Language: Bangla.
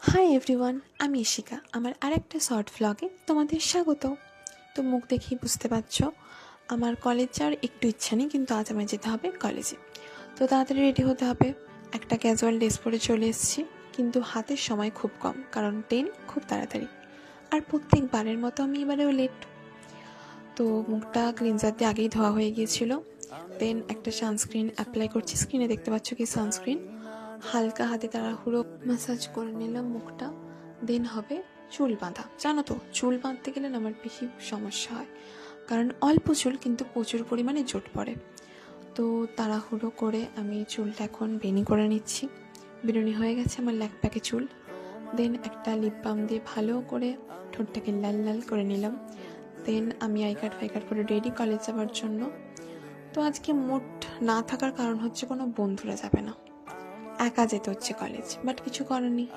হাই এভরিওয়ান, আমি ইশিকা। আমার আরেকটা শর্ট ভ্লগে তোমাদের স্বাগত। তো মুখ দেখেই বুঝতে পারছো আমার কলেজ যাওয়ার একটু ইচ্ছা নেই, কিন্তু আজ আমার যেতে হবে কলেজে। তো তাড়াতাড়ি রেডি হতে হবে। একটা ক্যাজুয়াল ড্রেস পরে চলে এসেছি, কিন্তু হাতের সময় খুব কম, কারণ ট্রেন খুব তাড়াতাড়ি। আর প্রত্যেকবারের মতো আমি এবারেও লেট। তো মুখটা ক্লিনজার দিয়ে আগেই ধোয়া হয়ে গিয়েছিল। দেন একটা সানস্ক্রিন অ্যাপ্লাই করছি। স্ক্রিনে দেখতে পাচ্ছ কি সানস্ক্রিন। হালকা হাতে তাড়াহুড়ো ম্যাসাজ করে নিলাম মুখটা। দেন হবে চুল বাঁধা। জানো তো, চুল বাঁধতে গেলে না আমার বেশি সমস্যা হয়, কারণ অল্প চুল কিন্তু প্রচুর পরিমাণে জট পড়ে। তো তাড়াহুড়ো করে আমি চুলটা এখন বেনি করে নিচ্ছি। বেনুনি হয়ে গেছে আমার ল্যাক প্যাকে চুল। দেন একটা লিপ বাম দিয়ে ভালো করে ঠোঁটটাকে লাল লাল করে নিলাম। দেন আমি আই কার্ড ফাই কার্ড করে রেডি কলেজ যাওয়ার জন্য। তো আজকে মোট না থাকার কারণ হচ্ছে কোনো বন্ধুরা যাবে না, একা যেতে হচ্ছে কলেজ। বাট কিছু করার নেই,